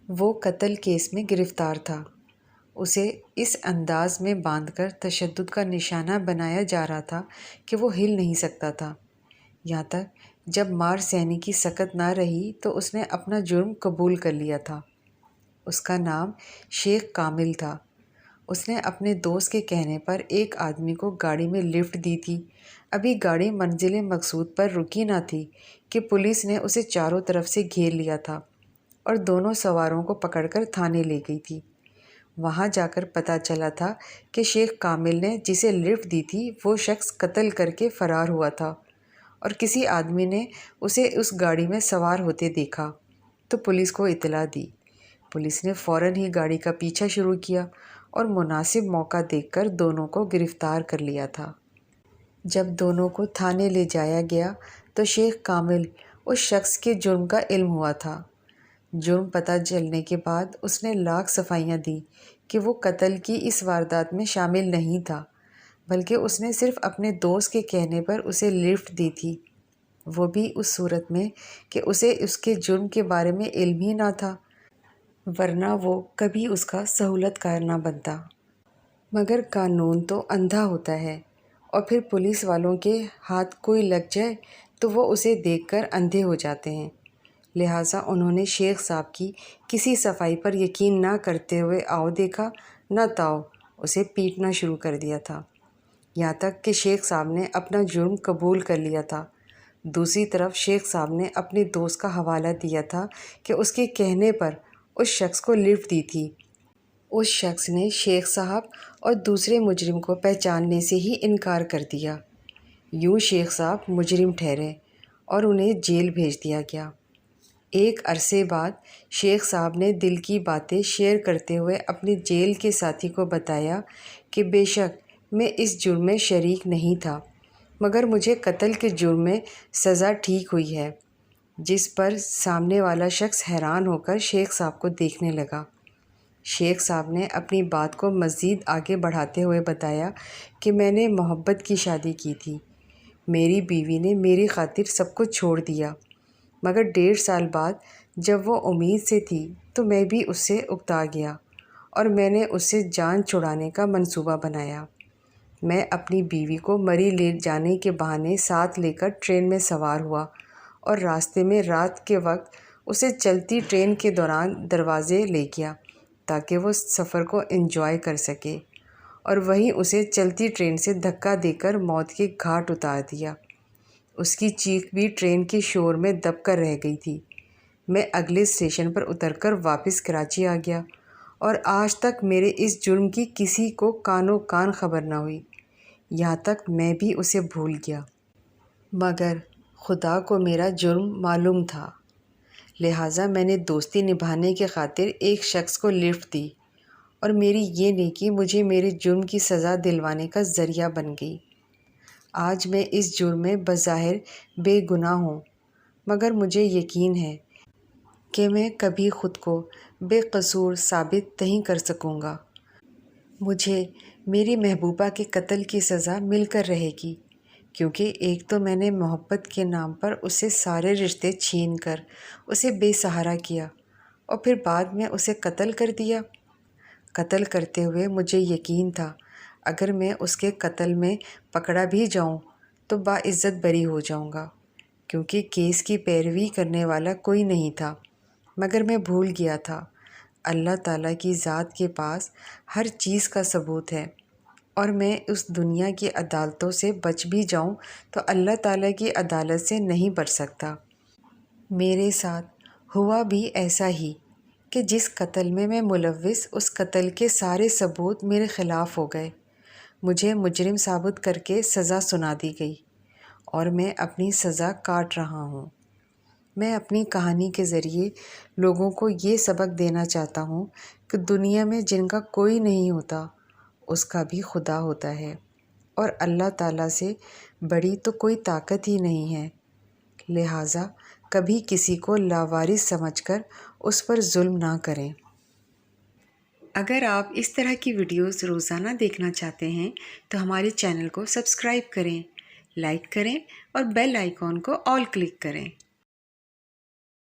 وہ قتل کیس میں گرفتار تھا۔ اسے اس انداز میں باندھ کر تشدد کا نشانہ بنایا جا رہا تھا کہ وہ ہل نہیں سکتا تھا۔ یہاں تک جب مار سہنے کی سکت نہ رہی تو اس نے اپنا جرم قبول کر لیا تھا۔ اس کا نام شیخ کامل تھا۔ اس نے اپنے دوست کے کہنے پر ایک آدمی کو گاڑی میں لفٹ دی تھی۔ ابھی گاڑی منزل مقصود پر رکی نہ تھی کہ پولیس نے اسے چاروں طرف سے گھیر لیا تھا اور دونوں سواروں کو پکڑ کر تھانے لے گئی تھی۔ وہاں جا کر پتہ چلا تھا کہ شیخ کامل نے جسے لفٹ دی تھی وہ شخص قتل کر کے فرار ہوا تھا اور کسی آدمی نے اسے اس گاڑی میں سوار ہوتے دیکھا تو پولیس کو اطلاع دی۔ پولیس نے فوراً ہی گاڑی کا پیچھا شروع کیا اور مناسب موقع دیکھ کر دونوں کو گرفتار کر لیا تھا۔ جب دونوں کو تھانے لے جایا گیا تو شیخ کامل اس شخص کے جرم کا علم ہوا تھا۔ جرم پتہ چلنے کے بعد اس نے لاکھ صفائیاں دیں کہ وہ قتل کی اس واردات میں شامل نہیں تھا، بلکہ اس نے صرف اپنے دوست کے کہنے پر اسے لفٹ دی تھی، وہ بھی اس صورت میں کہ اسے اس کے جرم کے بارے میں علم ہی نہ تھا، ورنہ وہ کبھی اس کا سہولت کار نہ بنتا۔ مگر قانون تو اندھا ہوتا ہے، اور پھر پولیس والوں کے ہاتھ کوئی لگ جائے تو وہ اسے دیکھ کر اندھے ہو جاتے ہیں۔ لہٰذا انہوں نے شیخ صاحب کی کسی صفائی پر یقین نہ کرتے ہوئے آؤ دیکھا نہ تاؤ اسے پیٹنا شروع کر دیا تھا، یہاں تک کہ شیخ صاحب نے اپنا جرم قبول کر لیا تھا۔ دوسری طرف شیخ صاحب نے اپنے دوست کا حوالہ دیا تھا کہ اس کے کہنے پر اس شخص کو لفٹ دی تھی۔ اس شخص نے شیخ صاحب اور دوسرے مجرم کو پہچاننے سے ہی انکار کر دیا۔ یوں شیخ صاحب مجرم ٹھہرے اور انہیں جیل بھیج دیا گیا۔ ایک عرصے بعد شیخ صاحب نے دل کی باتیں شیئر کرتے ہوئے اپنے جیل کے ساتھی کو بتایا کہ بے شک میں اس جرم میں شریک نہیں تھا، مگر مجھے قتل کے جرم میں سزا ٹھیک ہوئی ہے، جس پر سامنے والا شخص حیران ہو کر شیخ صاحب کو دیکھنے لگا۔ شیخ صاحب نے اپنی بات کو مزید آگے بڑھاتے ہوئے بتایا کہ میں نے محبت کی شادی کی تھی، میری بیوی نے میری خاطر سب کچھ چھوڑ دیا، مگر 1.5 سال بعد جب وہ امید سے تھی تو میں بھی اس سے اکتا گیا اور میں نے اس سے جان چھڑانے کا منصوبہ بنایا۔ میں اپنی بیوی کو مری لے جانے کے بہانے ساتھ لے کر ٹرین میں سوار ہوا اور راستے میں رات کے وقت اسے چلتی ٹرین کے دوران دروازے لے گیا تاکہ وہ سفر کو انجوائے کر سکے، اور وہیں اسے چلتی ٹرین سے دھکا دے کر موت کے گھاٹ اتار دیا۔ اس کی چیخ بھی ٹرین کے شور میں دب کر رہ گئی تھی۔ میں اگلے اسٹیشن پر اتر کر واپس کراچی آ گیا اور آج تک میرے اس جرم کی کسی کو کانوں کان خبر نہ ہوئی، یہاں تک میں بھی اسے بھول گیا۔ مگر خدا کو میرا جرم معلوم تھا، لہٰذا میں نے دوستی نبھانے کی خاطر ایک شخص کو لفٹ دی، اور میری یہ نیکی مجھے میرے جرم کی سزا دلوانے کا ذریعہ بن گئی۔ آج میں اس جرم میں بظاہر بے گناہ ہوں، مگر مجھے یقین ہے کہ میں کبھی خود کو بے قصور ثابت نہیں کر سکوں گا۔ مجھے میری محبوبہ کے قتل کی سزا مل کر رہے گی، کیونکہ ایک تو میں نے محبت کے نام پر اس سے سارے رشتے چھین کر اسے بے سہارا کیا، اور پھر بعد میں اسے قتل کر دیا۔ قتل کرتے ہوئے مجھے یقین تھا اگر میں اس کے قتل میں پکڑا بھی جاؤں تو باعزت بری ہو جاؤں گا، کیونکہ کیس کی پیروی کرنے والا کوئی نہیں تھا، مگر میں بھول گیا تھا اللہ تعالیٰ کی ذات کے پاس ہر چیز کا ثبوت ہے، اور میں اس دنیا کی عدالتوں سے بچ بھی جاؤں تو اللہ تعالیٰ کی عدالت سے نہیں بچ سکتا۔ میرے ساتھ ہوا بھی ایسا ہی کہ جس قتل میں ملوث، اس قتل کے سارے ثبوت میرے خلاف ہو گئے، مجھے مجرم ثابت کر کے سزا سنا دی گئی، اور میں اپنی سزا کاٹ رہا ہوں۔ میں اپنی کہانی کے ذریعے لوگوں کو یہ سبق دینا چاہتا ہوں کہ دنیا میں جن کا کوئی نہیں ہوتا اس کا بھی خدا ہوتا ہے، اور اللہ تعالیٰ سے بڑی تو کوئی طاقت ہی نہیں ہے، لہٰذا کبھی کسی کو لاوارث سمجھ کر اس پر ظلم نہ کریں۔ اگر آپ اس طرح کی ویڈیوز روزانہ دیکھنا چاہتے ہیں تو ہمارے چینل کو سبسکرائب کریں، لائک کریں اور بیل آئیکن کو آل کلک کریں۔